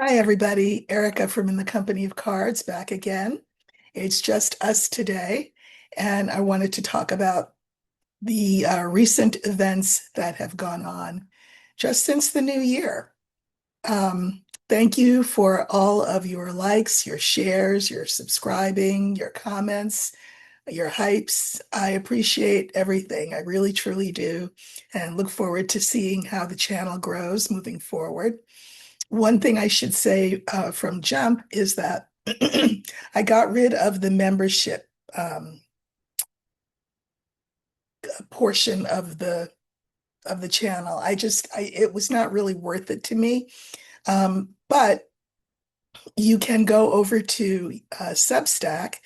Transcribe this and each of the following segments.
Hi, everybody. Erica from In the Company of Cards back again. It's just us today, and I wanted to talk about the recent events that have gone on just since the new year. Thank you for all of your likes, your shares, your subscribing, your comments, your hypes. I appreciate everything. I really, truly do, and look forward to seeing how the channel grows moving forward. One thing I should say from Jump is that I got rid of the membership um, portion of the channel. It was not really worth it to me. But you can go over to Substack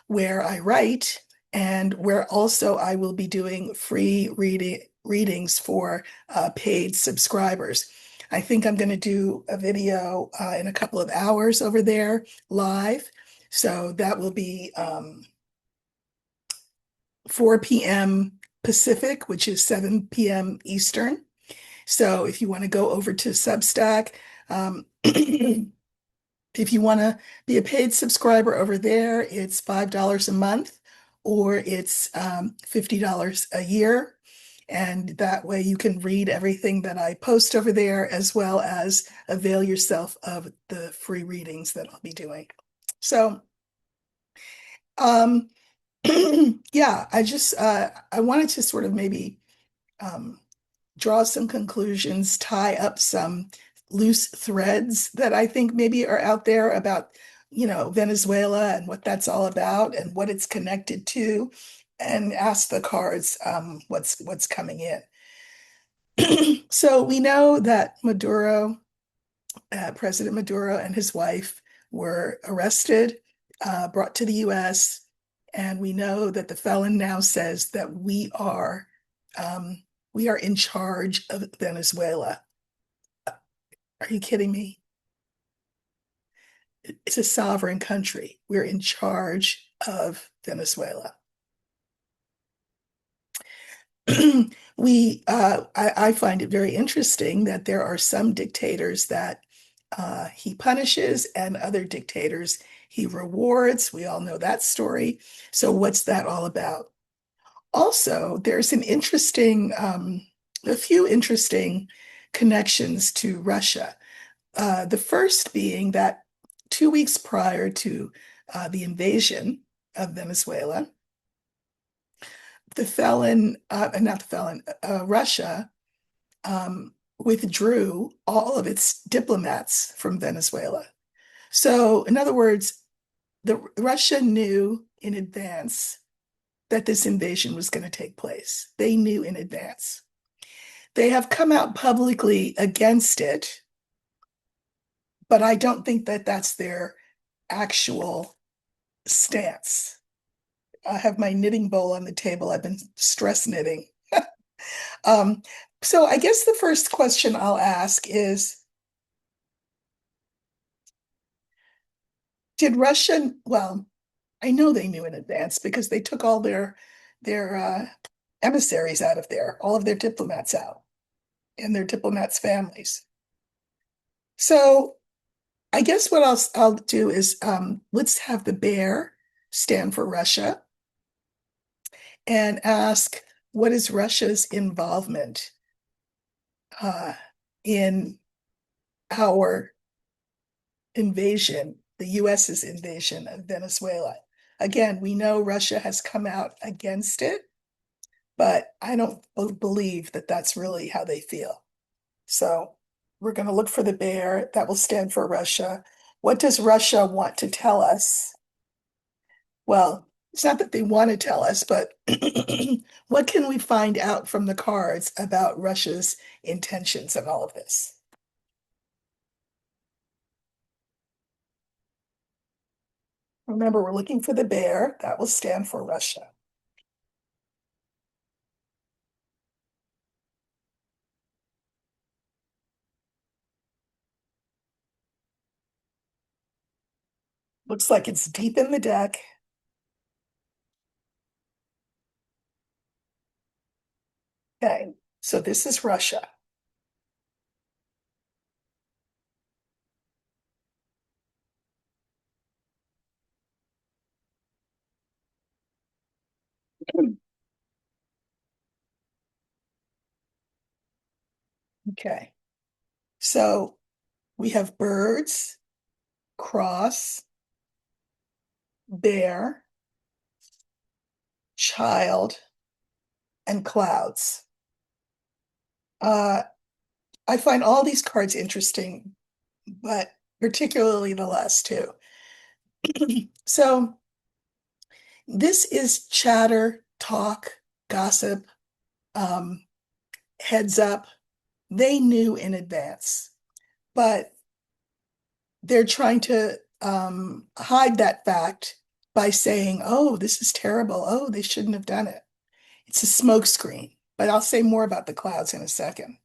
where I write and where also I will be doing free readings for paid subscribers. I think I'm going to do a video in a couple of hours over there live. So that will be 4 p.m. Pacific, which is 7 p.m. Eastern. So if you want to go over to Substack, if you want to be a paid subscriber over there, it's $5 a month or it's $50 a year. And that way you can read everything that I post over there, as well as avail yourself of the free readings that I'll be doing. So, um, yeah, I wanted to sort of maybe um, draw some conclusions, tie up some loose threads that I think maybe are out there about, Venezuela and what that's all about and what it's connected to, and ask the cards what's coming in. So we know that President Maduro and his wife were arrested, brought to the US, and we know that the felon now says that we are in charge of Venezuela. Are you kidding me? It's a sovereign country. We're in charge of Venezuela. I find it very interesting that there are some dictators that he punishes and other dictators he rewards. We all know that story. So what's that all about? Also, there's a few interesting connections to Russia. The first being that 2 weeks prior to the invasion of Venezuela, Russia withdrew all of its diplomats from Venezuela. So, in other words, Russia knew in advance that this invasion was going to take place. They knew in advance. They have come out publicly against it, but I don't think that that's their actual stance. I have my knitting bowl on the table. I've been stress knitting. Um, so I guess the first question I'll ask is, did Russia, well, I know they knew in advance because they took all their emissaries out of there, all of their diplomats out, and their diplomats' families. So I guess what I'll do is let's have the bear stand for Russia and ask what is Russia's involvement uh, in our invasion, the US's invasion of Venezuela. Again, we know Russia has come out against it, but I don't believe that that's really how they feel. So we're going to look for the bear. That will stand for Russia. What does Russia want to tell us? Well, it's not that they want to tell us, but what can we find out from the cards about Russia's intentions in all of this? Remember, we're looking for the bear. That will stand for Russia. Looks like it's deep in the deck. Okay, so this is Russia. Okay. So we have birds, cross, bear, child, and clouds. Uh, I find all these cards interesting, but particularly the last two. So this is chatter, talk, gossip, um, heads up. They knew in advance, but they're trying to hide that fact by saying, oh, this is terrible. Oh, they shouldn't have done it. It's a smokescreen, but I'll say more about the clouds in a second.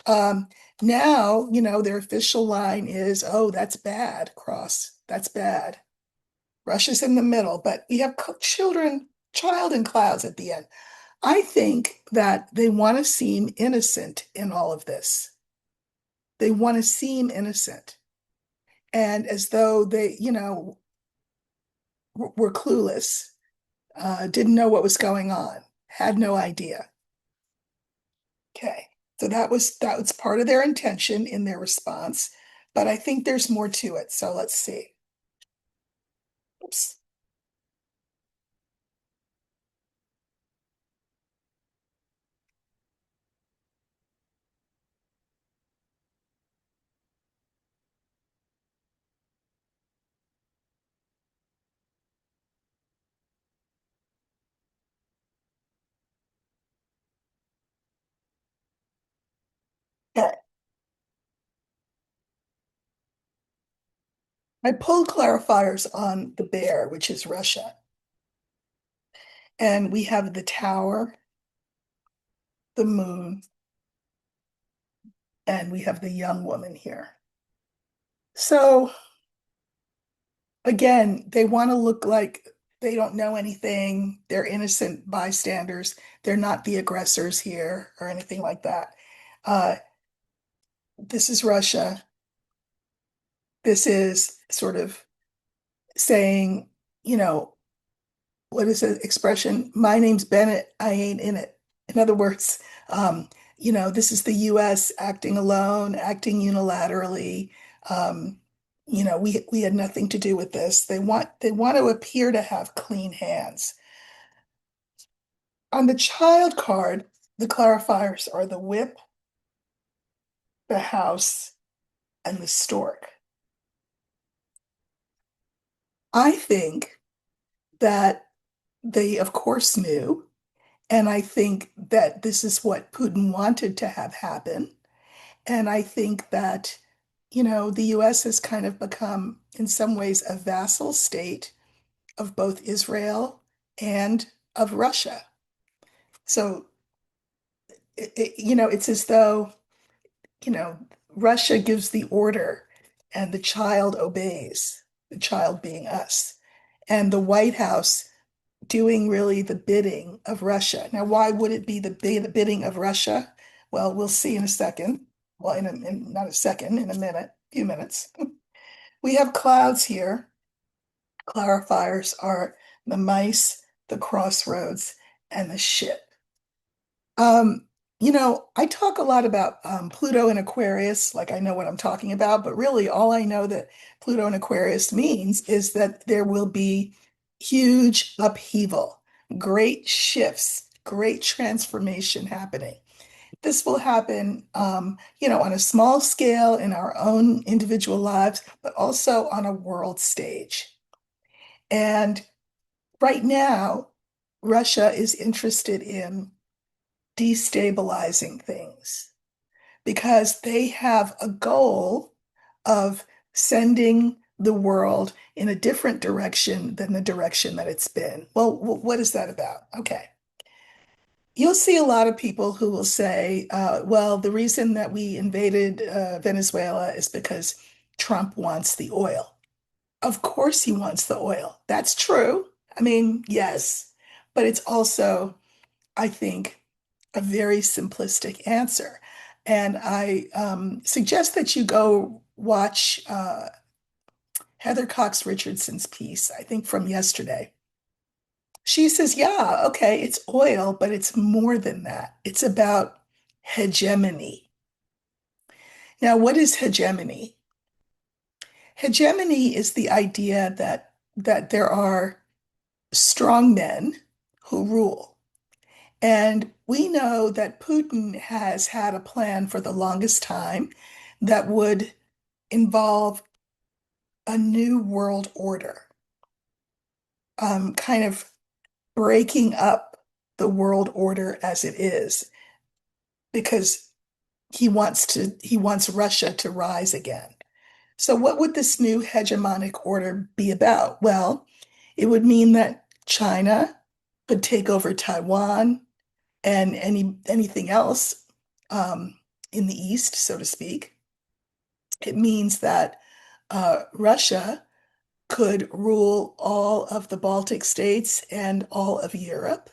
Um, Now, their official line is, oh, that's bad, cross. That's bad. Russia's in the middle, but we have child and clouds at the end. I think that they want to seem innocent in all of this. They want to seem innocent and as though they, were clueless, didn't know what was going on, had no idea. Okay. So that was part of their intention in their response, but I think there's more to it. So let's see. Oops. Okay. I pulled clarifiers on the bear, which is Russia. And we have the tower, the moon, and we have the young woman here. So again, they want to look like they don't know anything. They're innocent bystanders. They're not the aggressors here or anything like that. Uh, this is Russia. This is sort of saying, you know, what is the expression? My name's Bennett. I ain't in it. In other words, this is the US acting alone, acting unilaterally. Um, we had nothing to do with this. They want to appear to have clean hands. On the child card, the clarifiers are the whip, the house, and the stork. I think that they, of course, knew. And I think that this is what Putin wanted to have happen. And I think that, the US has kind of become, in some ways, a vassal state of both Israel and of Russia. So, it's as though, you know, Russia gives the order and the child obeys, the child being us. And the White House doing really the bidding of Russia. Now, why would it be the bidding of Russia? Well, we'll see in a second. Well, not a second, in a minute, few minutes. We have clouds here. Clarifiers are the mice, the crossroads, and the ship. Um, I talk a lot about Pluto and Aquarius, like I know what I'm talking about, but really all I know that Pluto and Aquarius means is that there will be huge upheaval, great shifts, great transformation happening. This will happen, on a small scale in our own individual lives, but also on a world stage. And right now, Russia is interested in destabilizing things because they have a goal of sending the world in a different direction than the direction that it's been. Well, what is that about? Okay. You'll see a lot of people who will say, well, the reason that we invaded Venezuela is because Trump wants the oil. Of course, he wants the oil. That's true. I mean, yes, but it's also, I think, a very simplistic answer. And I suggest that you go watch Heather Cox Richardson's piece, I think from yesterday. She says, yeah, okay, it's oil, but it's more than that. It's about hegemony. Now, what is hegemony? Hegemony is the idea that there are strong men who rule. And we know that Putin has had a plan for the longest time that would involve a new world order, kind of breaking up the world order as it is, because he wants Russia to rise again. So what would this new hegemonic order be about? Well, it would mean that China could take over Taiwan and anything else in the East, so to speak. It means that Russia could rule all of the Baltic states and all of Europe.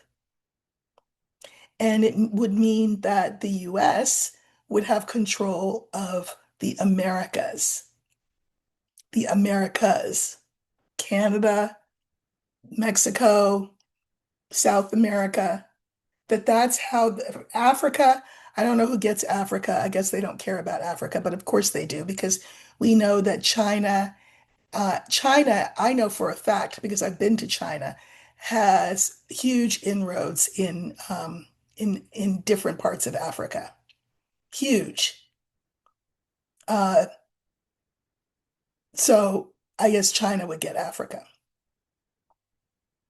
And it would mean that the US would have control of the Americas, Canada, Mexico, South America, that's how Africa, I don't know who gets Africa. I guess they don't care about Africa, but of course they do because we know that China, I know for a fact because I've been to China, has huge inroads in different parts of Africa. Huge. Uh, so I guess China would get Africa,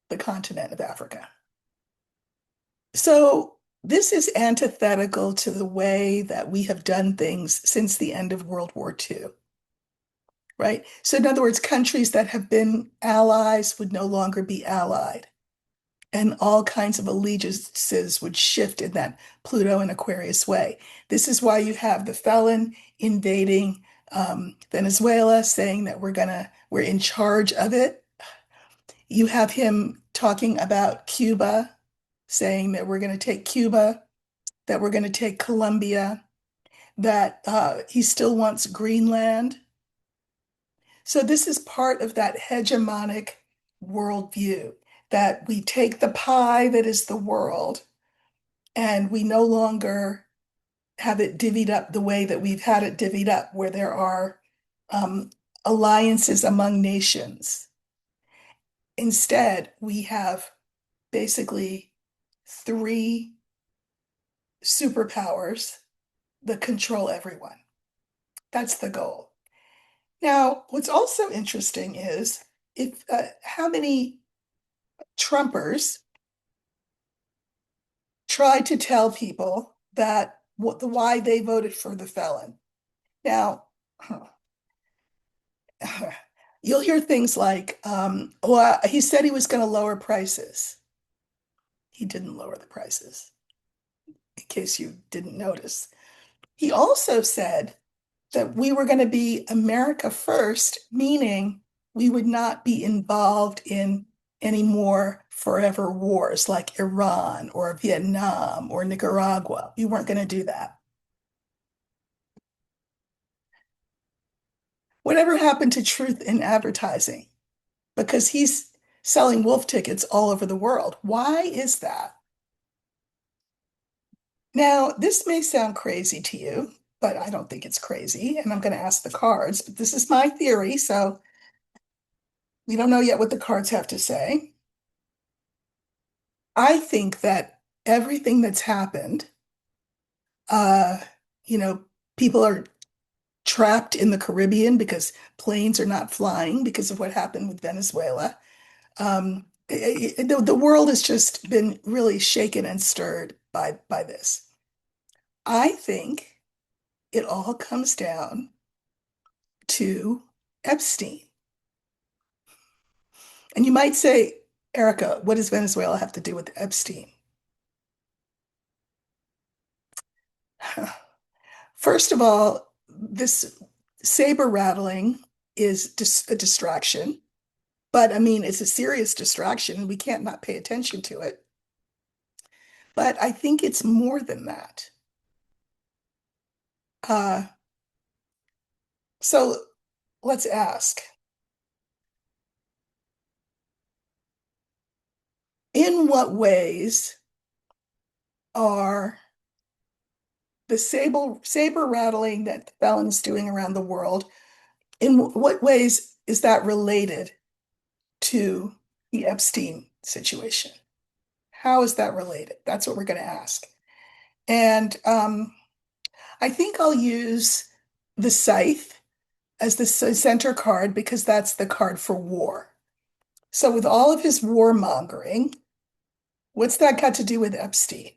the continent of Africa. So this is antithetical to the way that we have done things since the end of World War II, right? So in other words, countries that have been allies would no longer be allied, and all kinds of allegiances would shift in that Pluto and Aquarius way. This is why you have the felon invading Venezuela, saying that we're in charge of it. You have him talking about Cuba, saying that we're going to take Cuba, that we're going to take Colombia, that he still wants Greenland. So this is part of that hegemonic worldview that we take the pie that is the world and we no longer have it divvied up the way that we've had it divvied up, where there are um, alliances among nations. Instead, we have basically three superpowers that control everyone. That's the goal. Now, what's also interesting is if how many Trumpers tried to tell people that why they voted for the felon. Now, you'll hear things like, well, he said he was going to lower prices. He didn't lower the prices, in case you didn't notice. He also said that we were going to be America first, meaning we would not be involved in any more forever wars like Iran or Vietnam or Nicaragua. We weren't going to do that. Whatever happened to truth in advertising? Because he's selling wolf tickets all over the world. Why is that? Now, this may sound crazy to you, but I don't think it's crazy. And I'm going to ask the cards, but this is my theory. So we don't know yet what the cards have to say. I think that everything that's happened, uh, you know, people are trapped in the Caribbean because planes are not flying because of what happened with Venezuela. The world has just been really shaken and stirred by this. I think it all comes down to Epstein. And you might say, Erica, what does Venezuela have to do with Epstein? First of all, this saber rattling is a distraction, but I mean, it's a serious distraction. We can't not pay attention to it. But I think it's more than that. Uh, so let's ask, In what ways are the saber rattling that the felon's doing around the world, in what ways is that related to the Epstein situation? How is that related? That's what we're going to ask. And I think I'll use the scythe as the center card because that's the card for war. So, with all of his warmongering, what's that got to do with Epstein?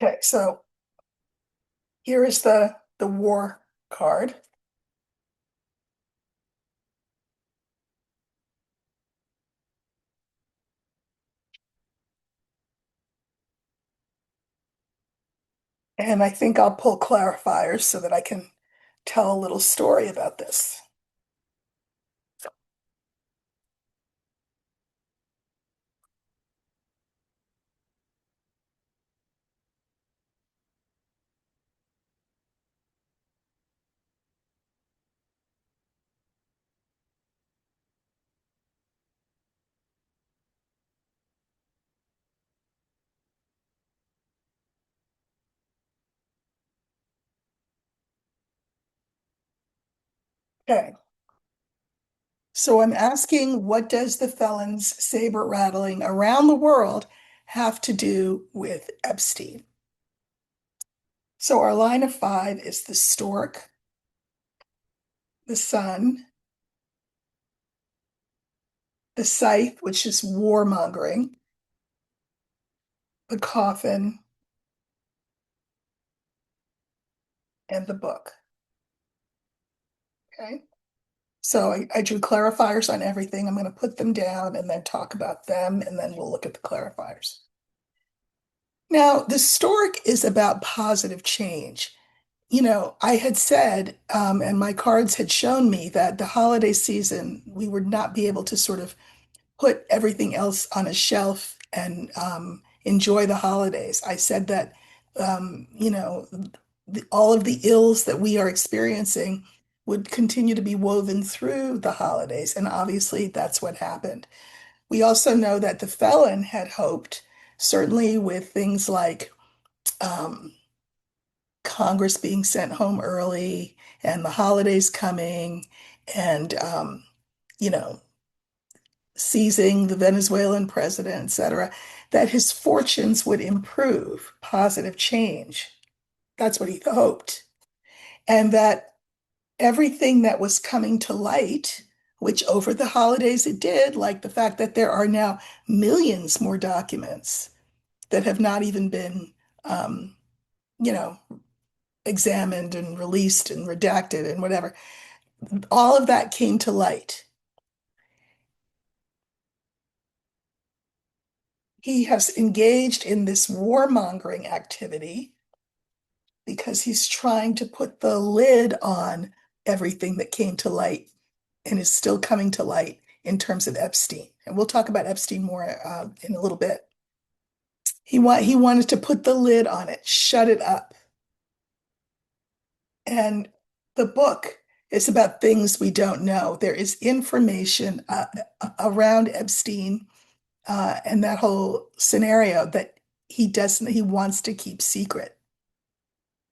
Okay, so here is the war card. And I think I'll pull clarifiers so that I can tell a little story about this. Okay, so I'm asking, what does the felon's saber rattling around the world have to do with Epstein? So our line of five is the stork, the sun, the scythe, which is warmongering, the coffin, and the book. Okay. So I drew clarifiers on everything. I'm going to put them down and then talk about them, and then we'll look at the clarifiers. Now, the stork is about positive change. I had said, and my cards had shown me that the holiday season, we would not be able to sort of put everything else on a shelf and enjoy the holidays. I said that, all of the ills that we are experiencing would continue to be woven through the holidays. And obviously, that's what happened. We also know that the felon had hoped, certainly with things like um, Congress being sent home early and the holidays coming and, you know, seizing the Venezuelan president, et cetera, that his fortunes would improve, positive change. That's what he hoped. And that everything that was coming to light, which over the holidays it did, like the fact that there are now millions more documents that have not even been, um, you know, examined and released and redacted and whatever. All of that came to light. He has engaged in this warmongering activity because he's trying to put the lid on everything that came to light and is still coming to light in terms of Epstein. And we'll talk about Epstein more in a little bit. He wanted to put the lid on it, shut it up. And the book is about things we don't know. There is information around Epstein and that whole scenario that he wants to keep secret.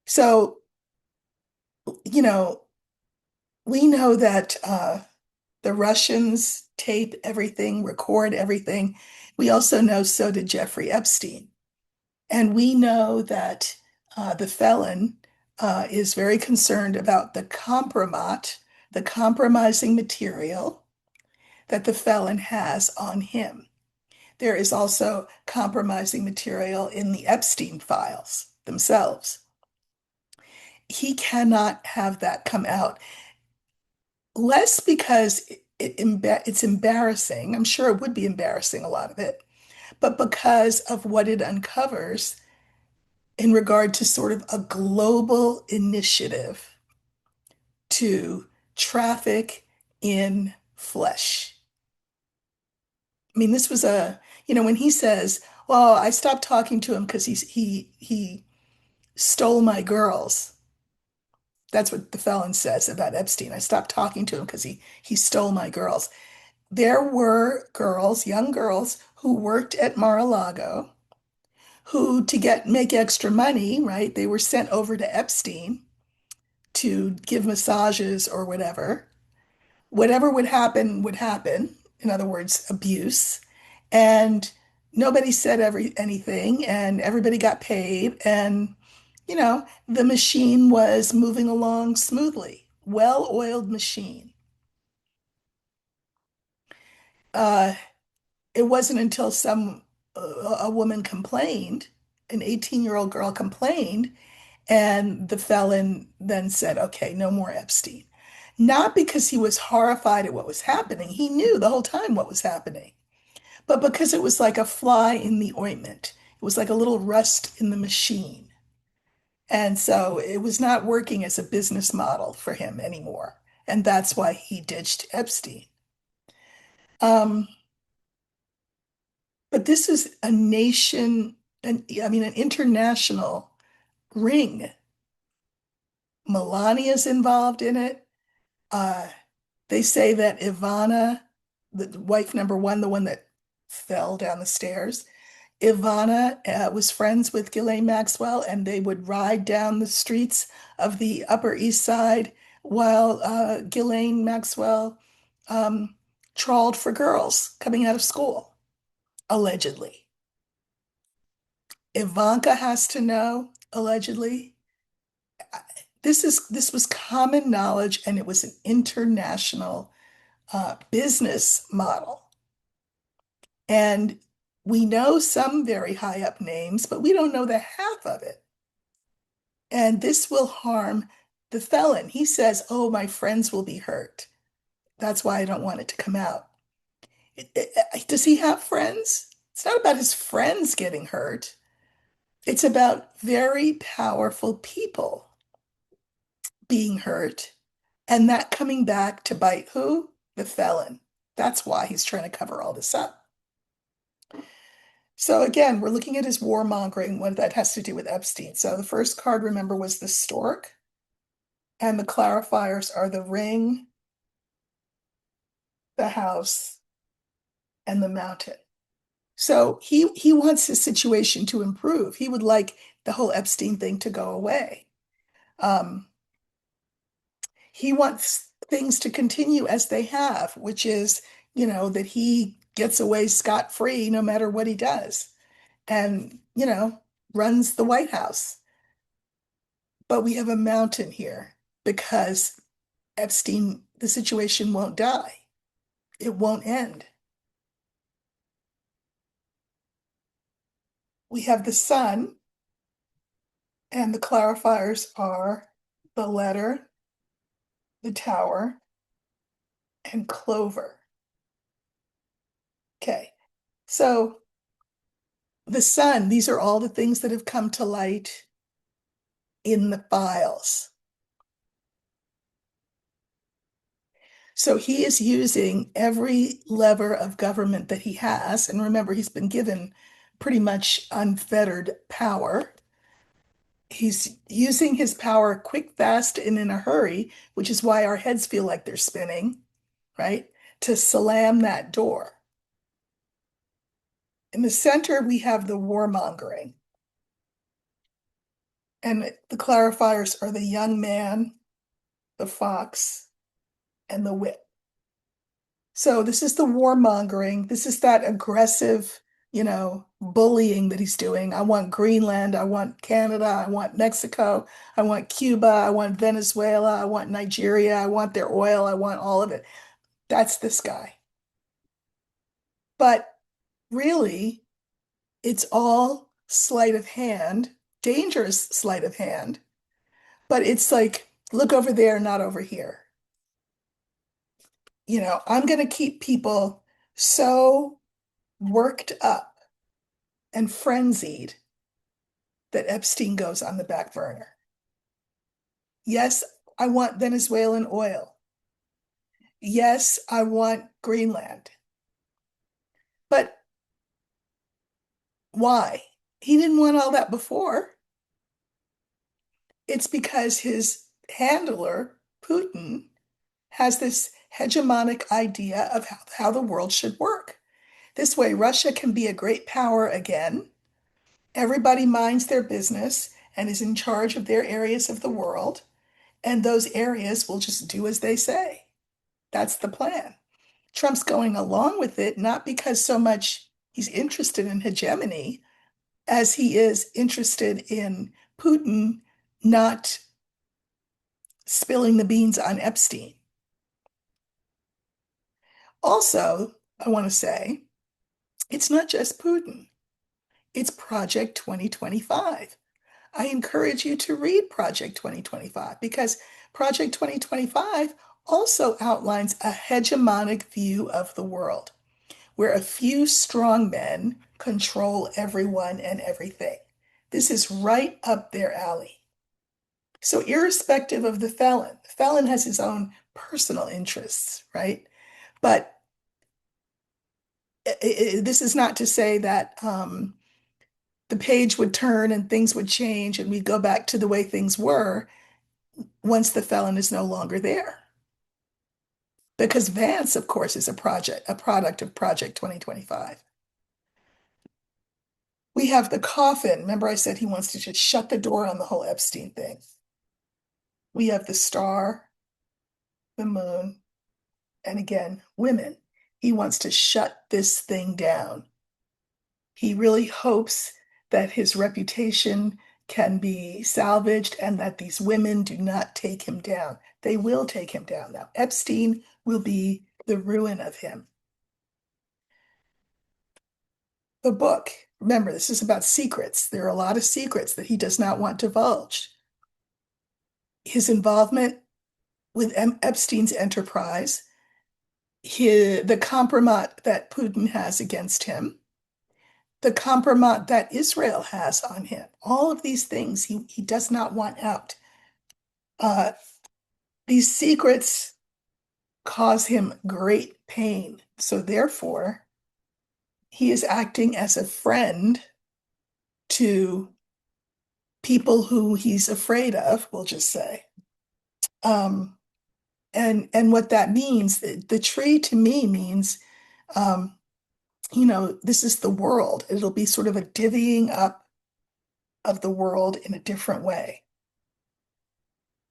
So, you know, we know that the Russians tape everything, record everything. We also know so did Jeffrey Epstein. And we know that the felon is very concerned about the compromat, the compromising material that the felon has on him. There is also compromising material in the Epstein files themselves. He cannot have that come out, less because it's embarrassing. I'm sure it would be embarrassing, a lot of it, but because of what it uncovers in regard to sort of a global initiative to traffic in flesh. mean, this was when he says, well, I stopped talking to him because he stole my girls. That's what the felon says about Epstein. I stopped talking to him because he stole my girls. There were girls, young girls, who worked at Mar-a-Lago, who to get make extra money, right? They were sent over to Epstein to give massages or whatever. Whatever would happen would happen. In other words, abuse. And nobody said anything, and everybody got paid, and the machine was moving along smoothly. Well-oiled machine. Uh, it wasn't until a woman complained, an 18-year-old girl complained, and the felon then said, okay, no more Epstein. Not because he was horrified at what was happening. He knew the whole time what was happening, but because it was like a fly in the ointment. It was like a little rust in the machine. And so it was not working as a business model for him anymore. And that's why he ditched Epstein. Um, but this is a nation, an international ring. Melania's involved in it. Uh, they say that Ivana, the wife number one, the one that fell down the stairs, Ivana was friends with Ghislaine Maxwell, and they would ride down the streets of the Upper East Side while Ghislaine Maxwell um, trawled for girls coming out of school, allegedly. Ivanka has to know, allegedly. This was common knowledge, and it was an international business model. And we know some very high up names, but we don't know the half of it. And this will harm the felon. He says, oh, my friends will be hurt. That's why I don't want it to come out. Does he have friends? It's not about his friends getting hurt. It's about very powerful people being hurt, and that coming back to bite who? The felon. That's why he's trying to cover all this up. So again, we're looking at his warmongering, what that has to do with Epstein. So the first card, remember, was the stork, and the clarifiers are the ring, the house, and the mountain. So he wants his situation to improve. He would like the whole Epstein thing to go away. Um, he wants things to continue as they have, which is, that he gets away scot-free no matter what he does, and, runs the White House. But we have a mountain here because Epstein, the situation won't die. It won't end. We have the sun, and the clarifiers are the letter, the tower, and clover. Okay, so the sun, these are all the things that have come to light in the files. So he is using every lever of government that he has. And remember, he's been given pretty much unfettered power. He's using his power quick, fast, and in a hurry, which is why our heads feel like they're spinning, right? To slam that door. In the center, we have the warmongering. And the clarifiers are the young man, the fox, and the whip. So this is the warmongering. This is that aggressive, bullying that he's doing. I want Greenland. I want Canada. I want Mexico. I want Cuba. I want Venezuela. I want Nigeria. I want their oil. I want all of it. That's this guy. But really, it's all sleight of hand, dangerous sleight of hand. But it's like, look over there, not over here. I'm going to keep people so worked up and frenzied that Epstein goes on the back burner. Yes, I want Venezuelan oil. Yes, I want Greenland. But why? He didn't want all that before. It's because his handler, Putin, has this hegemonic idea of how the world should work. This way, Russia can be a great power again. Everybody minds their business and is in charge of their areas of the world, and those areas will just do as they say. That's the plan. Trump's going along with it, not because so much he's interested in hegemony as he is interested in Putin not spilling the beans on Epstein. Also, I want to say it's not just Putin, it's Project 2025. I encourage you to read Project 2025 because Project 2025 also outlines a hegemonic view of the world where a few strong men control everyone and everything. This is right up their alley. So, irrespective of the felon has his own personal interests, right? But this is not to say that the page would turn and things would change and we'd go back to the way things were once the felon is no longer there. Because Vance, of course, is a product of Project 2025. We have the coffin. Remember, I said he wants to just shut the door on the whole Epstein thing. We have the star, the moon, and again, women. He wants to shut this thing down. He really hopes that his reputation can be salvaged and that these women do not take him down. They will take him down now. Epstein will be the ruin of him. The book, remember, this is about secrets. There are a lot of secrets that he does not want divulged. His involvement with Epstein's enterprise, the compromise that Putin has against him, the compromise that Israel has on him. All of these things he does not want out. Uh, these secrets cause him great pain. So therefore, he is acting as a friend to people who he's afraid of, we'll just say. Um, and what that means, the tree to me means, um, this is the world. It'll be sort of a divvying up of the world in a different way.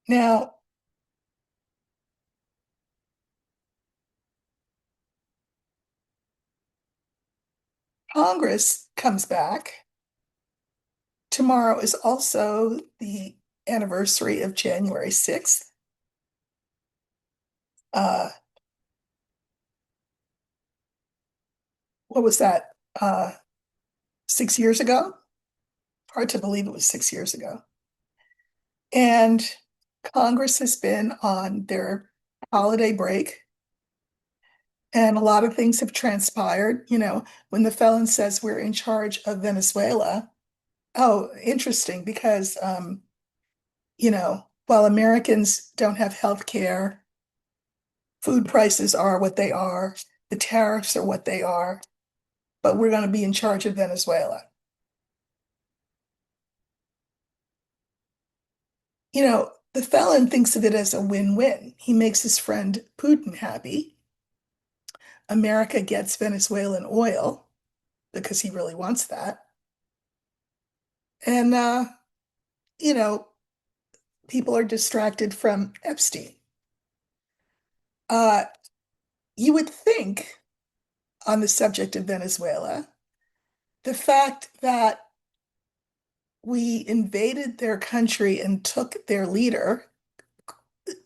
Now, Congress comes back. Tomorrow is also the anniversary of January 6th. Uh, what was that? 6 years ago? Hard to believe it was 6 years ago. And Congress has been on their holiday break, and a lot of things have transpired. When the felon says we're in charge of Venezuela, oh, interesting, because, while Americans don't have health care, food prices are what they are, the tariffs are what they are, but we're going to be in charge of Venezuela. The felon thinks of it as a win-win. He makes his friend Putin happy. America gets Venezuelan oil because he really wants that. And, you know, people are distracted from Epstein. Uh, you would think, on the subject of Venezuela, the fact that we invaded their country and took their leader,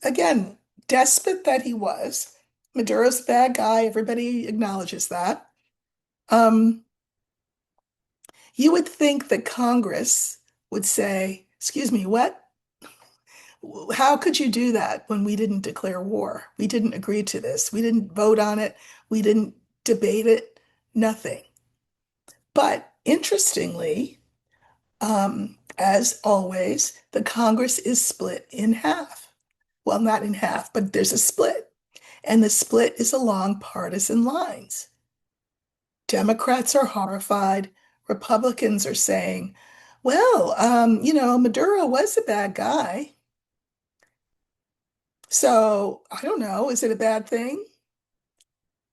again, despot that he was, Maduro's a bad guy, everybody acknowledges that. Um, you would think that Congress would say, excuse me, what? How could you do that when we didn't declare war? We didn't agree to this. We didn't vote on it. We didn't debate it. Nothing. But interestingly, as always, the Congress is split in half. Well, not in half, but there's a split. And the split is along partisan lines. Democrats are horrified. Republicans are saying, well, Maduro was a bad guy. So I don't know. Is it a bad thing?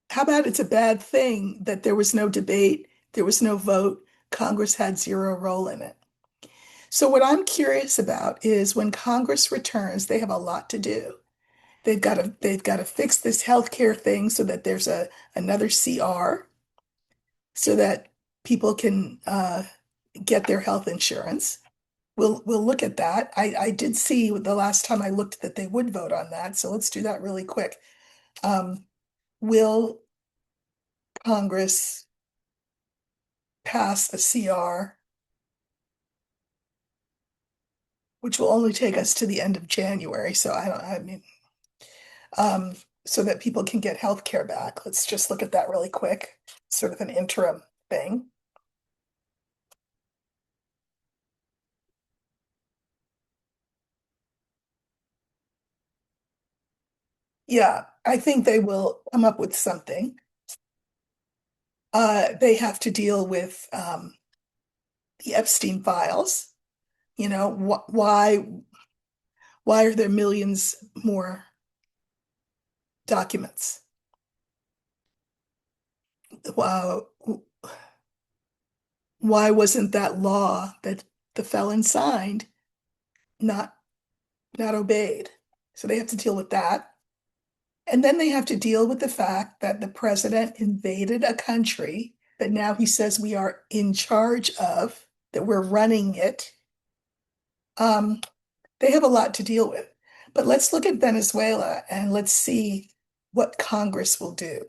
How about it's a bad thing that there was no debate, there was no vote, Congress had zero role in it? So what I'm curious about is when Congress returns, they have a lot to do. They've got to fix this healthcare thing so that there's a another CR so that people can get their health insurance. We'll look at that. I did see the last time I looked that they would vote on that, so let's do that really quick. Um, will Congress pass a CR, which will only take us to the end of January? So I mean, um, so that people can get health care back. Let's just look at that really quick, sort of an interim thing. Yeah, I think they will come up with something. They have to deal with the Epstein files. Why are there millions more documents? Uh, why wasn't that law that the felon signed not not obeyed? So they have to deal with that. And then they have to deal with the fact that the president invaded a country that now he says we are in charge of, that we're running it. Um, they have a lot to deal with. But let's look at Venezuela and let's see what Congress will do.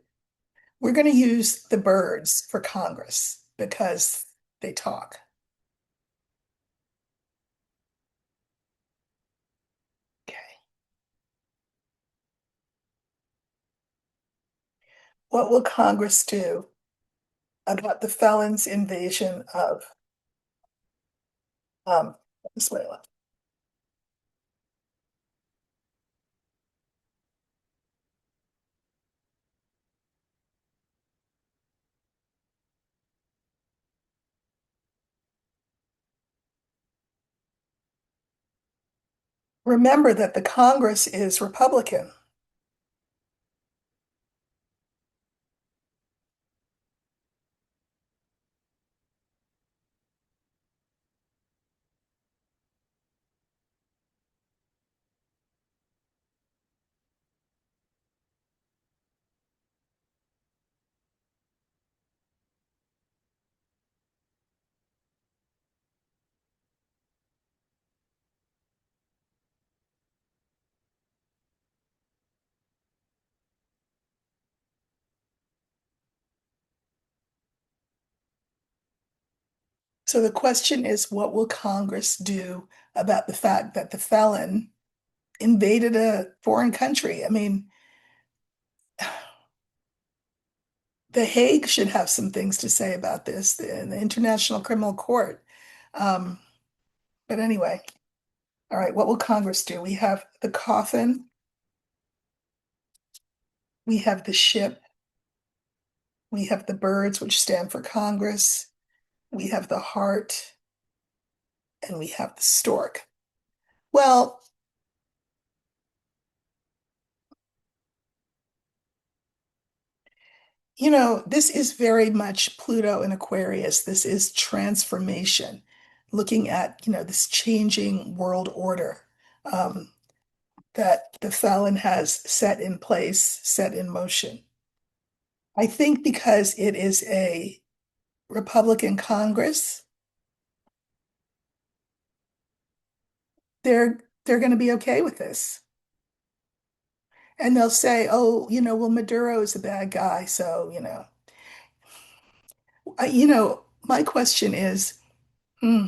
We're going to use the birds for Congress because they talk. Okay. What will Congress do about the felons' invasion of Venezuela? Remember that the Congress is Republican. So the question is, what will Congress do about the fact that the felon invaded a foreign country? I mean, The Hague should have some things to say about this, the International Criminal Court. Um, but anyway, all right, what will Congress do? We have the coffin, we have the ship, we have the birds, which stand for Congress, we have the heart, and we have the stork. Well, this is very much Pluto and Aquarius. This is transformation, looking at, this changing world order that the felon has set in place, set in motion. I think because it is a Republican Congress, they're going to be okay with this. And they'll say, oh, well, Maduro is a bad guy. So, my question is, hmm,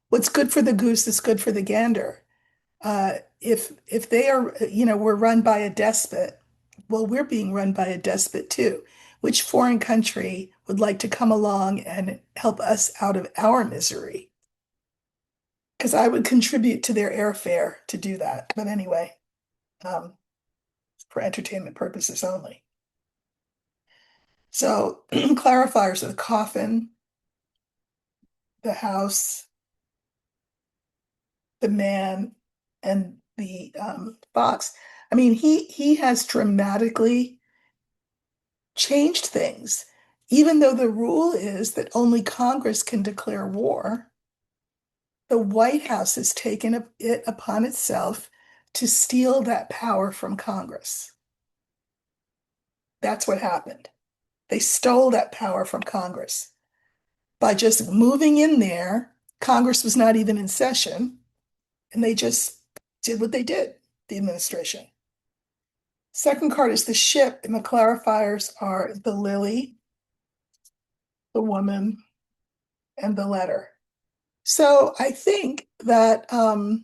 what's good for the goose is good for the gander. If they are, we're run by a despot, well, we're being run by a despot too. Which foreign country would like to come along and help us out of our misery? Because I would contribute to their airfare to do that. But anyway, um, for entertainment purposes only. So clarifiers are the coffin, the house, the man, and the box. I mean, he has dramatically changed things. Even though the rule is that only Congress can declare war, the White House has taken it upon itself to steal that power from Congress. That's what happened. They stole that power from Congress by just moving in there. Congress was not even in session, and they just did what they did, the administration. Second card is the ship, and the clarifiers are the lily, the woman, and the letter. So I think that, the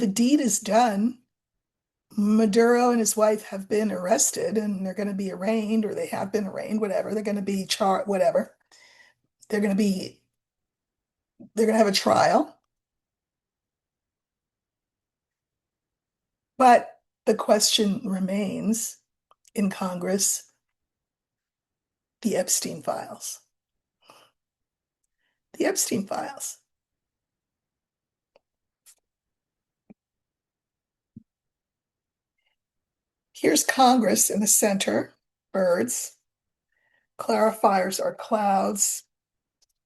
deed is done. Maduro and his wife have been arrested and they're going to be arraigned, or they have been arraigned, whatever. They're going to be charged, whatever. They're going to be, they're going to have a trial. But the question remains in Congress, the Epstein files. The Epstein files. Here's Congress in the center, birds. Clarifiers are clouds,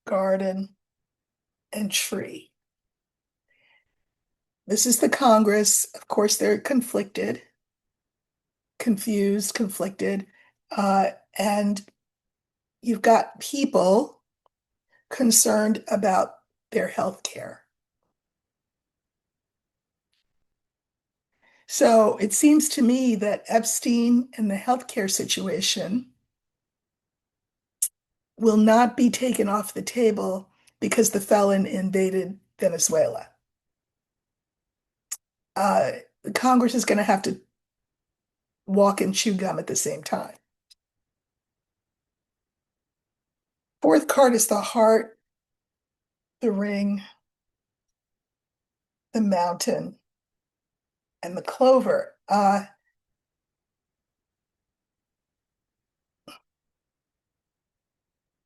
garden, and tree. This is the Congress. Of course, they're conflicted, confused, conflicted. And you've got people concerned about their health care. So it seems to me that Epstein and the healthcare situation will not be taken off the table because the felon invaded Venezuela. Uh, Congress is going to have to walk and chew gum at the same time. Fourth card is the heart, the ring, the mountain, and the clover.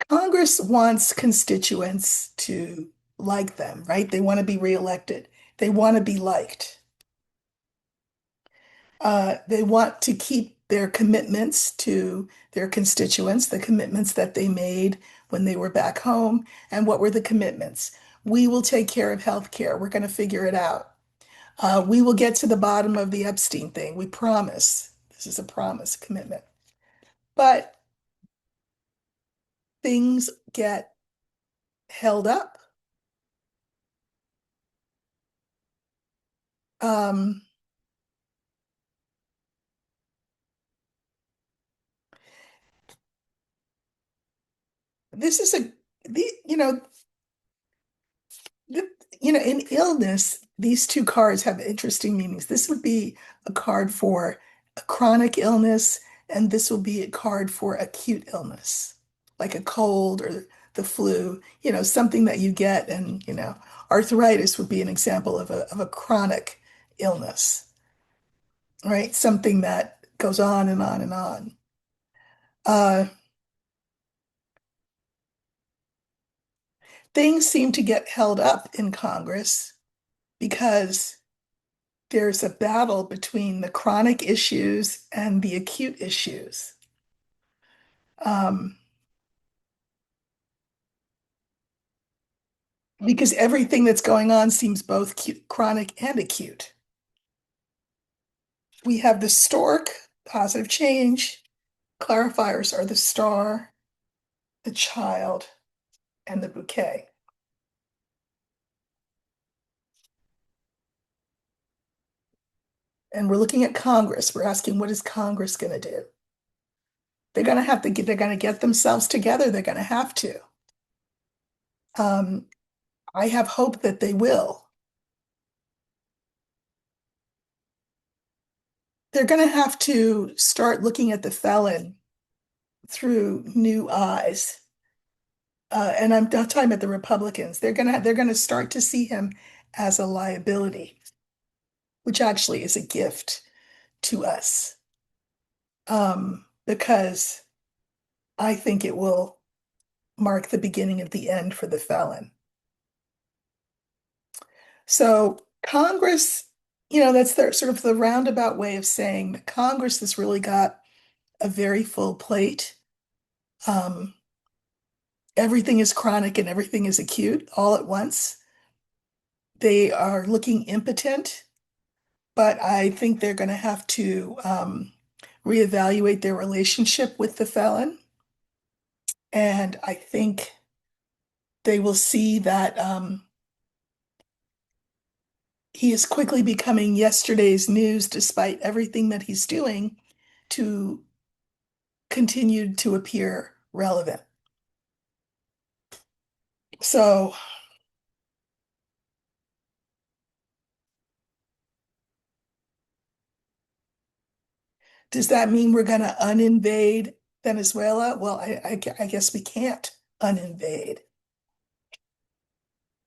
Congress wants constituents to like them, right? They want to be reelected. They want to be liked. They want to keep their commitments to their constituents, the commitments that they made when they were back home. And what were the commitments? We will take care of health care. We're going to figure it out. We will get to the bottom of the Epstein thing. We promise. This is a promise, commitment. But things get held up. Um, this is you know, the, in illness, these two cards have interesting meanings. This would be a card for a chronic illness, and this will be a card for acute illness, like a cold or the flu, something that you get. And, arthritis would be an example of a chronic illness, right? Something that goes on and on and on. Uh, Things seem to get held up in Congress because there's a battle between the chronic issues and the acute issues. Um, because everything that's going on seems both chronic and acute. We have the stork, positive change. Clarifiers are the star, the child, and the bouquet. And we're looking at Congress. We're asking, what is Congress going to do? They're going to get themselves together. They're going to have to. Um, I have hope that they will. They're going to have to start looking at the felon through new eyes. And I'm not talking about the Republicans. They're gonna start to see him as a liability, which actually is a gift to us. Because I think it will mark the beginning of the end for the felon. So Congress, that's their sort of the roundabout way of saying that Congress has really got a very full plate. Um, Everything is chronic and everything is acute all at once. They are looking impotent, but I think they're going to have to reevaluate their relationship with the felon. And I think they will see that he is quickly becoming yesterday's news despite everything that he's doing to continue to appear relevant. So, does that mean we're going to uninvade Venezuela? Well, I guess we can't uninvade.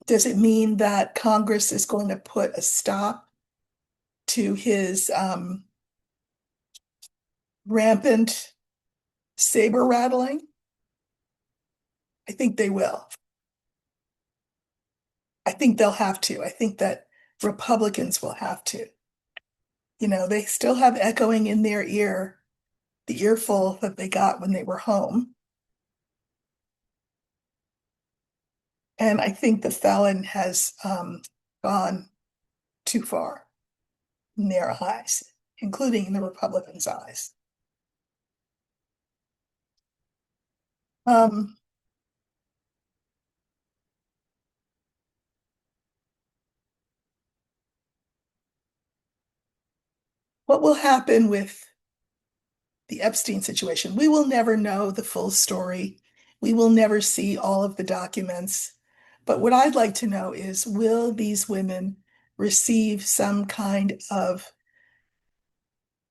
Does it mean that Congress is going to put a stop to his rampant saber rattling? I think they will. I think they'll have to. I think that Republicans will have to. They still have echoing in their ear the earful that they got when they were home. And I think the felon has gone too far in their eyes, including in the Republicans' eyes. Um, what will happen with the Epstein situation? We will never know the full story. We will never see all of the documents. But what I'd like to know is, will these women receive some kind of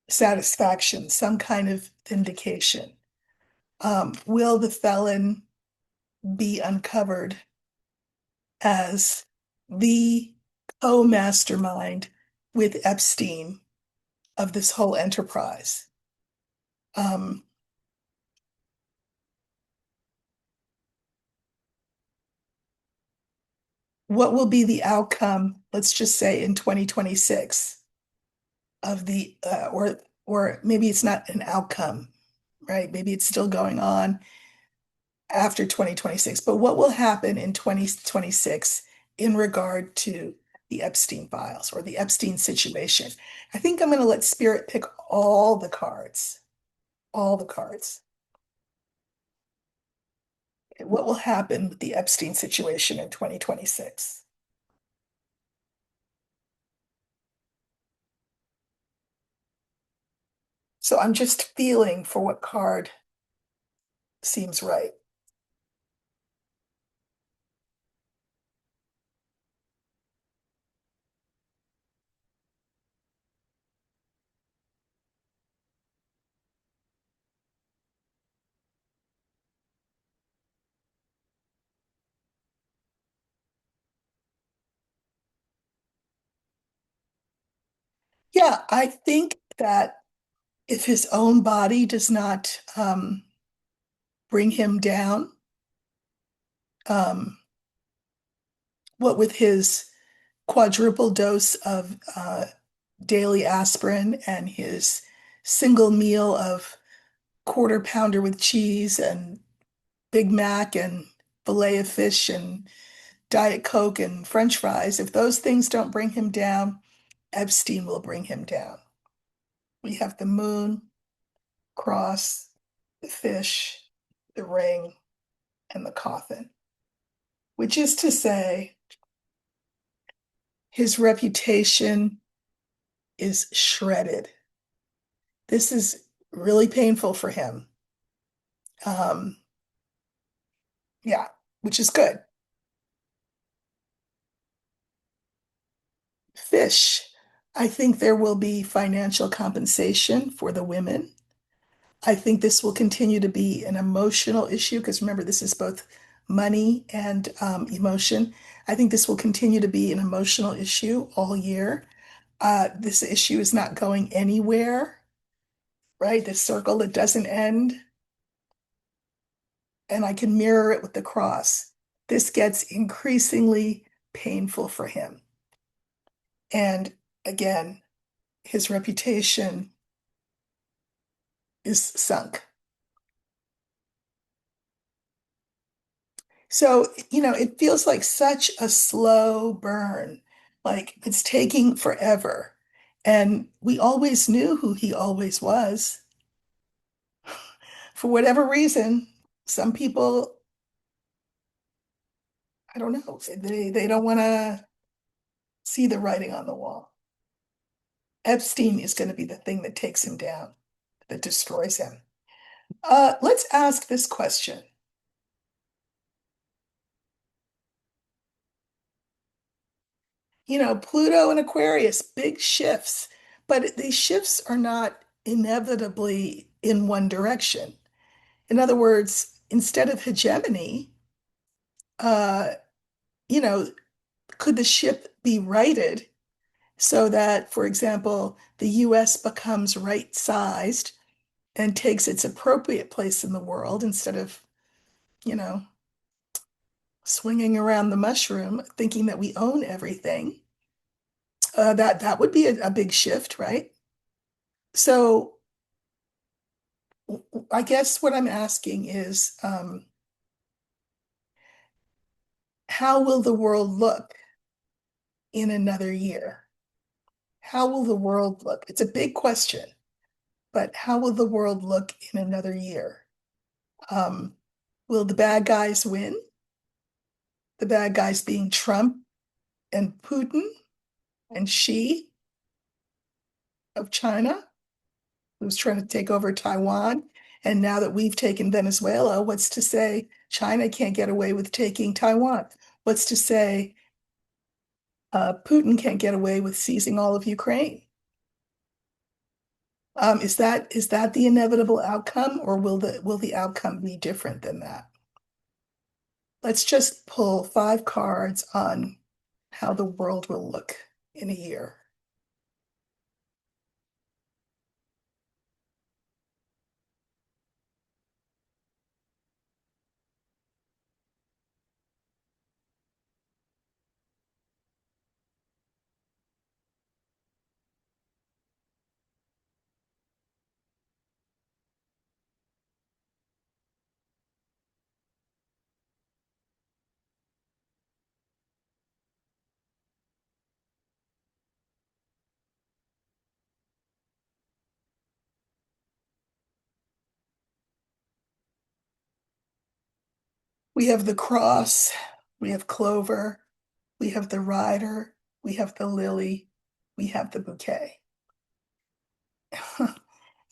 satisfaction, some kind of vindication? Will the felon be uncovered as the co-mastermind with Epstein of this whole enterprise? Um, what will be the outcome, let's just say in 2026 of the or maybe it's not an outcome, right? Maybe it's still going on after 2026, but what will happen in 2026 in regard to the Epstein files or the Epstein situation? I think I'm going to let Spirit pick all the cards, all the cards. What will happen with the Epstein situation in 2026? So I'm just feeling for what card seems right. Yeah, I think that if his own body does not bring him down, um, what with his quadruple dose of daily aspirin and his single meal of quarter pounder with cheese and Big Mac and fillet of fish and Diet Coke and French fries, if those things don't bring him down, Epstein will bring him down. We have the moon, cross, the fish, the ring, and the coffin, which is to say, his reputation is shredded. This is really painful for him. Um, yeah, which is good. Fish. I think there will be financial compensation for the women. I think this will continue to be an emotional issue because remember, this is both money and emotion. I think this will continue to be an emotional issue all year. This issue is not going anywhere, right? The circle that doesn't end. and I can mirror it with the cross. This gets increasingly painful for him. And again, his reputation is sunk. So, it feels like such a slow burn, like it's taking forever. And we always knew who he always was. For whatever reason, some people, I don't know, they don't want to see the writing on the wall. Epstein is going to be the thing that takes him down, that destroys him. Let's ask this question. Pluto and Aquarius, big shifts, but these shifts are not inevitably in one direction. In other words, instead of hegemony, uh, you know, could the ship be righted so that, for example, the US becomes right-sized and takes its appropriate place in the world instead of, you know, swinging around the mushroom, thinking that we own everything? That would be a big shift, right? So I guess what I'm asking is, how will the world look in another year? How will the world look? It's a big question, but how will the world look in another year? Um, will the bad guys win? The bad guys being Trump and Putin and Xi of China, who's trying to take over Taiwan. And now that we've taken Venezuela, what's to say China can't get away with taking Taiwan? What's to say Putin can't get away with seizing all of Ukraine? Is that the inevitable outcome, or will the outcome be different than that? Let's just pull 5 cards on how the world will look in a year. We have the cross, we have clover, we have the rider, we have the lily, we have the bouquet.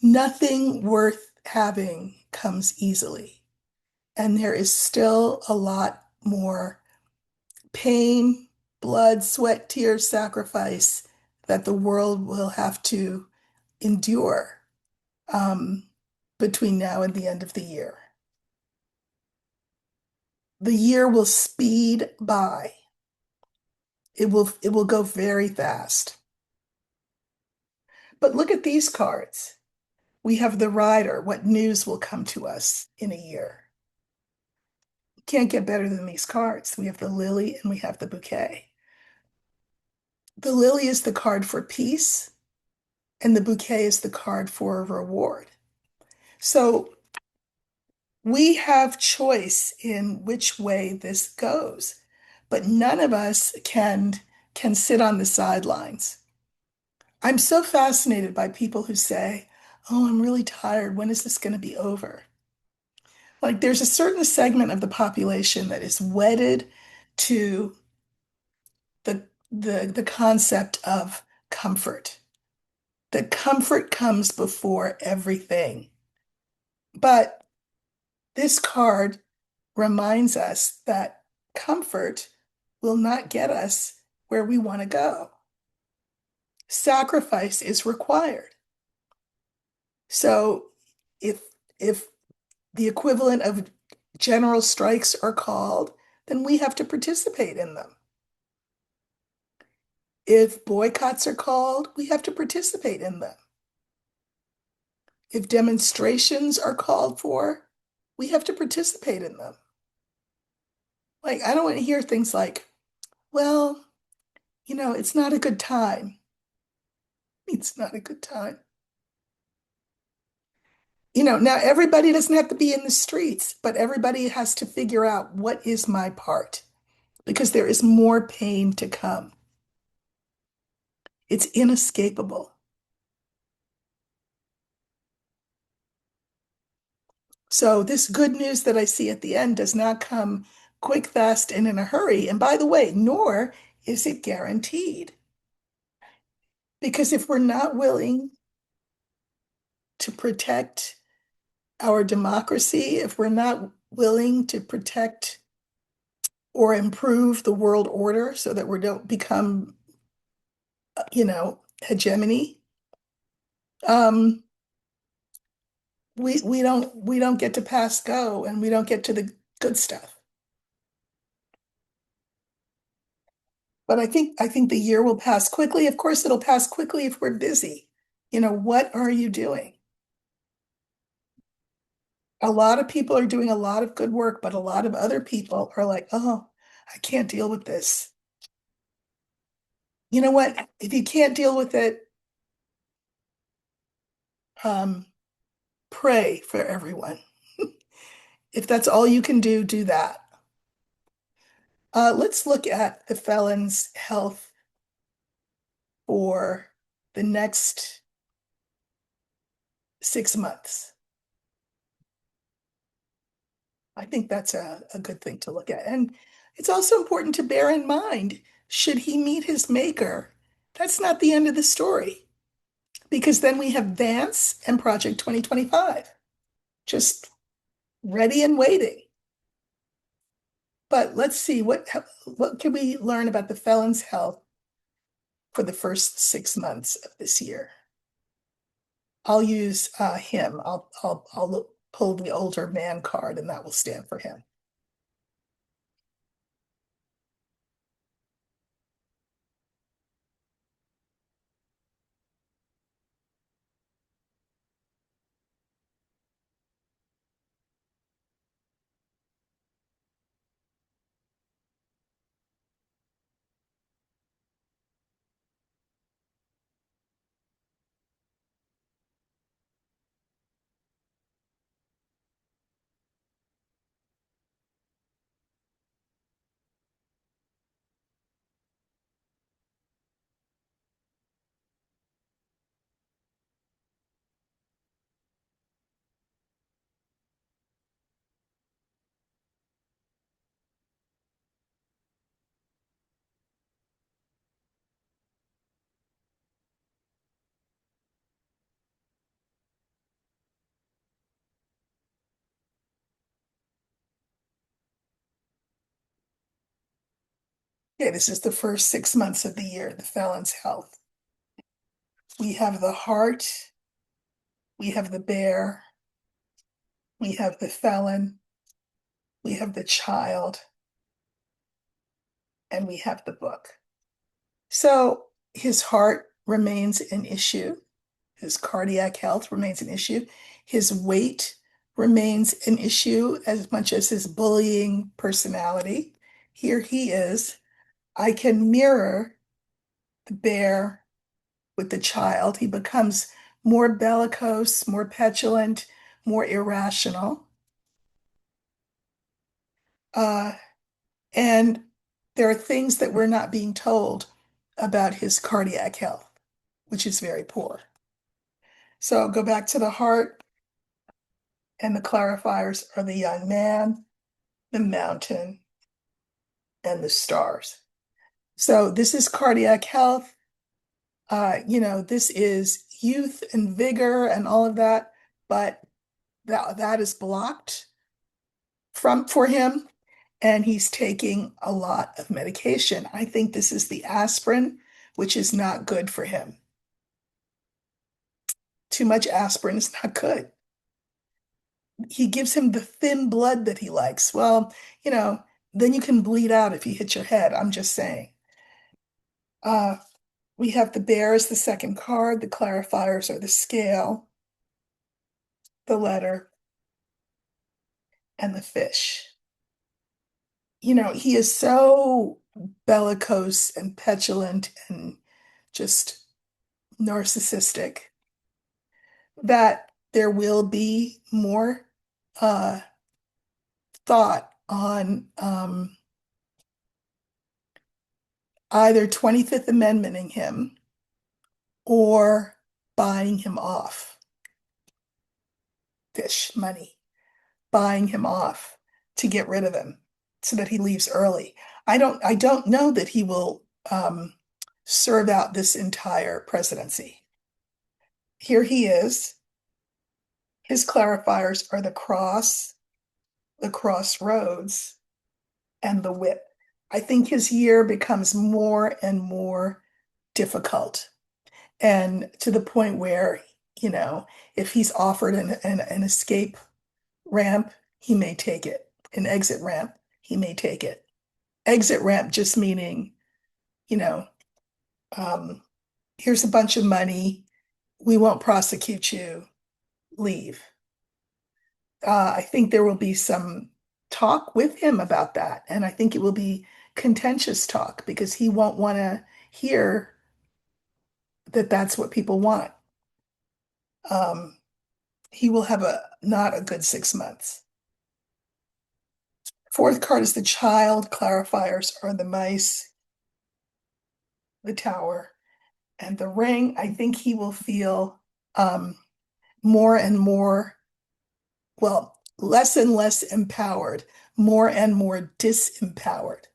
Nothing worth having comes easily. And there is still a lot more pain, blood, sweat, tears, sacrifice that the world will have to endure um, between now and the end of the year. The year will speed by. It will go very fast. But look at these cards. We have the rider. What news will come to us in a year? Can't get better than these cards. We have the lily and we have the bouquet. The lily is the card for peace, and the bouquet is the card for reward. So we have choice in which way this goes, but none of us can sit on the sidelines. I'm so fascinated by people who say, "Oh, I'm really tired. When is this going to be over?" Like there's a certain segment of the population that is wedded to the concept of comfort. That comfort comes before everything. But this card reminds us that comfort will not get us where we want to go. Sacrifice is required. So if if the equivalent of general strikes are called, then we have to participate in them. If boycotts are called, we have to participate in them. If demonstrations are called for, we have to participate in them. Like, I don't want to hear things like, well, it's not a good time. It's not a good time. Now everybody doesn't have to be in the streets, but everybody has to figure out what is my part because there is more pain to come. It's inescapable. So this good news that I see at the end does not come quick, fast, and in a hurry. And by the way, nor is it guaranteed. Because if we're not willing to protect our democracy, if we're not willing to protect or improve the world order so that we don't become, hegemony, um, we don't get to pass go and we don't get to the good stuff. But I think the year will pass quickly. Of course, it'll pass quickly if we're busy. What are you doing? A lot of people are doing a lot of good work, but a lot of other people are like, oh, I can't deal with this. You know what? If you can't deal with it, um, pray for everyone. If that's all you can do that. Let's look at the felon's health for the next 6 months. I think that's a good thing to look at. And it's also important to bear in mind, should he meet his maker, that's not the end of the story. Because then we have Vance and Project 2025 just ready and waiting. But let's see, what can we learn about the felon's health for the first 6 months of this year? I'll use him. I'll pull the older man card, and that will stand for him. Okay, this is the first 6 months of the year, the felon's health. We have the heart, we have the bear, we have the felon, we have the child, and we have the book. So his heart remains an issue. His cardiac health remains an issue. His weight remains an issue as much as his bullying personality. Here he is. I can mirror the bear with the child. He becomes more bellicose, more petulant, more irrational. Uh, and there are things that we're not being told about his cardiac health, which is very poor. So go back to the heart, and the clarifiers are the young man, the mountain, and the stars. So this is cardiac health. This is youth and vigor and all of that, but that is blocked for him, and he's taking a lot of medication. I think this is the aspirin, which is not good for him. Too much aspirin is not good. He gives him the thin blood that he likes. Well, then you can bleed out if you hit your head. I'm just saying. Uh, we have the bear as the second card. The clarifiers are the scale, the letter, and the fish. He is so bellicose and petulant and just narcissistic that there will be more uh, thought on either 25th Amendmenting him or buying him off, fish money, buying him off to get rid of him so that he leaves early. I don't know that he will serve out this entire presidency. Here he is. His clarifiers are the crossroads, and the whip. I think his year becomes more and more difficult. And to the point where, if he's offered an escape ramp, he may take it. An exit ramp, he may take it. Exit ramp just meaning, you know, um, here's a bunch of money. We won't prosecute you. Leave. I think there will be some talk with him about that. And I think it will be contentious talk because he won't want to hear that that's what people want. Um, he will have not a good 6 months. Fourth card is the child. Clarifiers are the mice, the tower, and the ring. I think he will feel um, more and more, well, less and less empowered, more and more disempowered,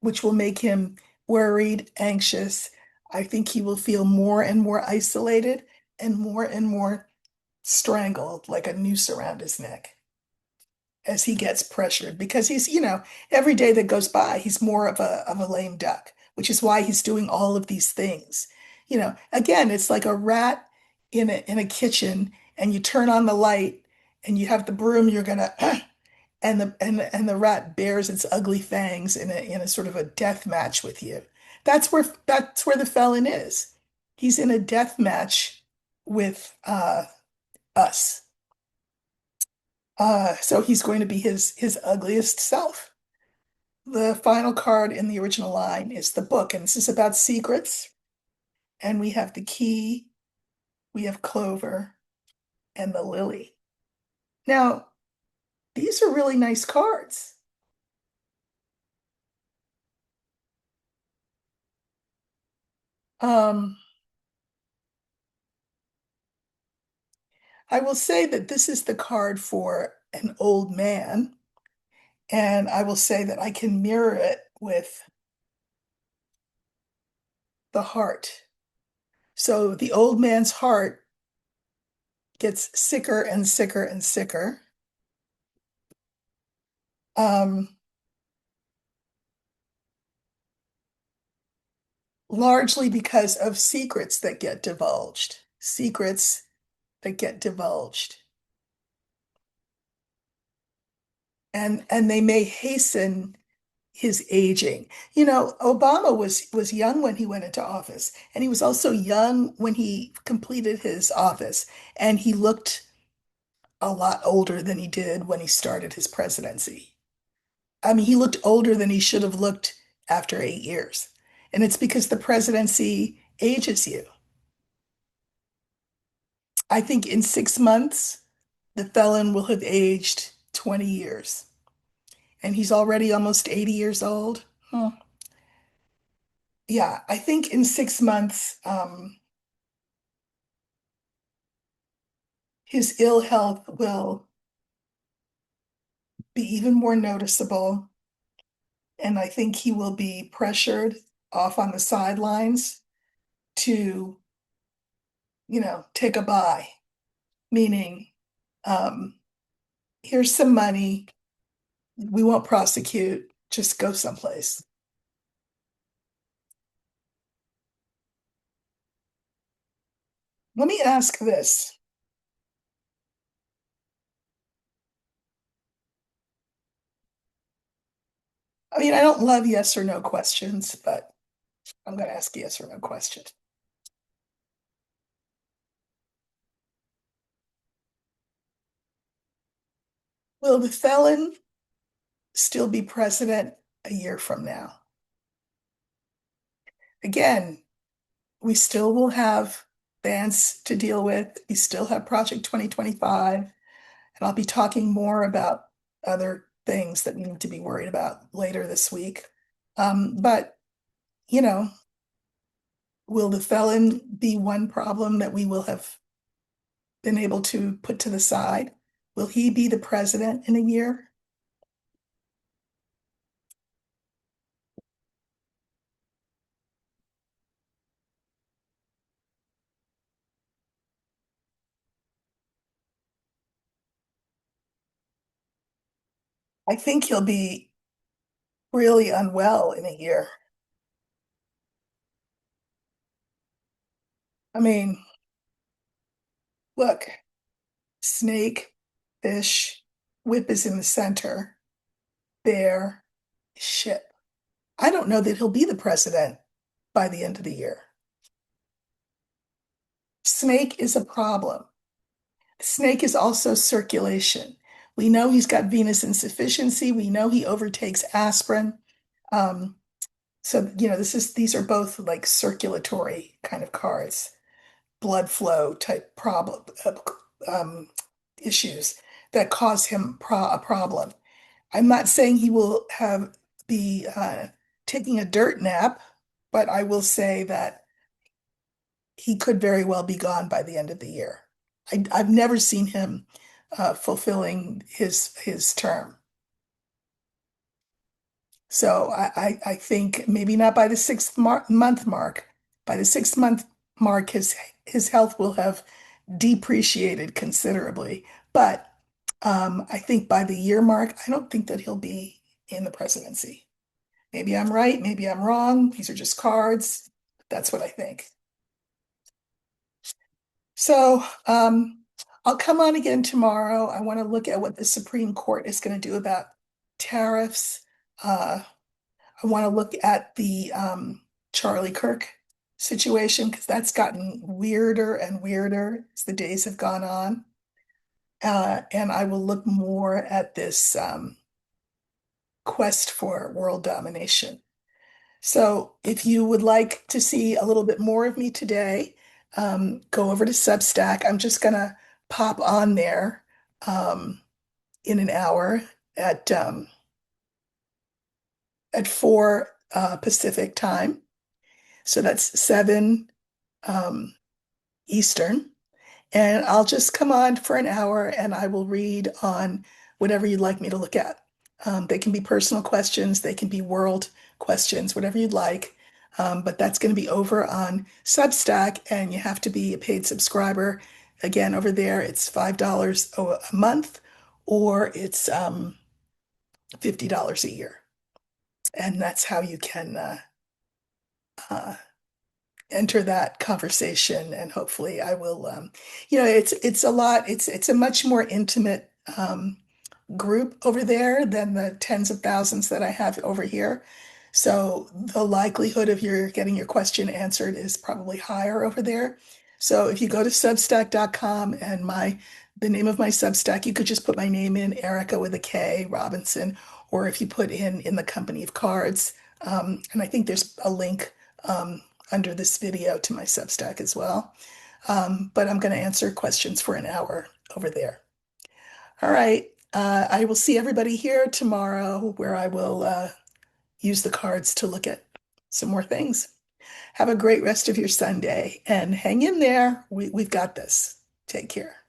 which will make him worried, anxious. I think he will feel more and more isolated and more strangled, like a noose around his neck as he gets pressured because every day that goes by, he's more of a lame duck, which is why he's doing all of these things. Again, it's like a rat in a kitchen, and you turn on the light and you have the broom, you're gonna and the rat bares its ugly fangs in a sort of a death match with you. That's where the felon is. He's in a death match with us. So he's going to be his ugliest self. The final card in the original line is the book, and this is about secrets. And we have the key, we have Clover, and the lily. Now, these are really nice cards. Um, I will say that this is the card for an old man, and I will say that I can mirror it with the heart. So the old man's heart gets sicker and sicker and sicker. Um, Largely because of secrets that get divulged. Secrets that get divulged. And they may hasten his aging. Obama was young when he went into office, and he was also young when he completed his office, and he looked a lot older than he did when he started his presidency. I mean, he looked older than he should have looked after 8 years. And it's because the presidency ages you. I think in 6 months, the felon will have aged 20 years. And he's already almost 80 years old. Hmm. Yeah, I think in 6 months, his ill health will be even more noticeable. And I think he will be pressured off on the sidelines to, take a bye, meaning, um, here's some money. We won't prosecute. Just go someplace. Let me ask this. I mean, I don't love yes or no questions, but I'm going to ask a yes or no question. Will the felon still be president a year from now? Again, we still will have Vance to deal with. We still have Project 2025, and I'll be talking more about other things that we need to be worried about later this week. But, you know, will the felon be one problem that we will have been able to put to the side? Will he be the president in a year? I think he'll be really unwell in a year. I mean, look, snake, fish, whip is in the center, bear, ship. I don't know that he'll be the president by the end of the year. Snake is a problem. Snake is also circulation. We know he's got venous insufficiency. We know he overtakes aspirin. Um, so, these are both like circulatory kind of cards, blood flow type problem, um, issues that cause him a problem. I'm not saying he will be taking a dirt nap, but I will say that he could very well be gone by the end of the year. I've never seen him fulfilling his term. So I think maybe not by the month mark. By the 6 month mark, his health will have depreciated considerably. But I think by the year mark, I don't think that he'll be in the presidency. Maybe I'm right, maybe I'm wrong. These are just cards. That's what I think. So I'll come on again tomorrow. I want to look at what the Supreme Court is going to do about tariffs. Uh, I want to look at the Charlie Kirk situation because that's gotten weirder and weirder as the days have gone on. And I will look more at this quest for world domination. So if you would like to see a little bit more of me today, go over to Substack. I'm just gonna pop on there in an hour at 4 Pacific time. So that's 7 um, Eastern. And I'll just come on for an hour and I will read on whatever you'd like me to look at. They can be personal questions, they can be world questions, whatever you'd like. But that's going to be over on Substack, and you have to be a paid subscriber. Again, over there, it's $5 a month, or it's $50 a year. And that's how you can uh, enter that conversation. And hopefully I will, it's a lot, it's a much more intimate group over there than the tens of thousands that I have over here. So the likelihood of your getting your question answered is probably higher over there. So if you go to substack.com and the name of my Substack, you could just put my name in, Erica with a K, Robinson, or if you put in the company of cards, and I think there's a link under this video to my Substack as well. But I'm going to answer questions for an hour over there. All right. I will see everybody here tomorrow where I will use the cards to look at some more things. Have a great rest of your Sunday and hang in there. We've got this. Take care.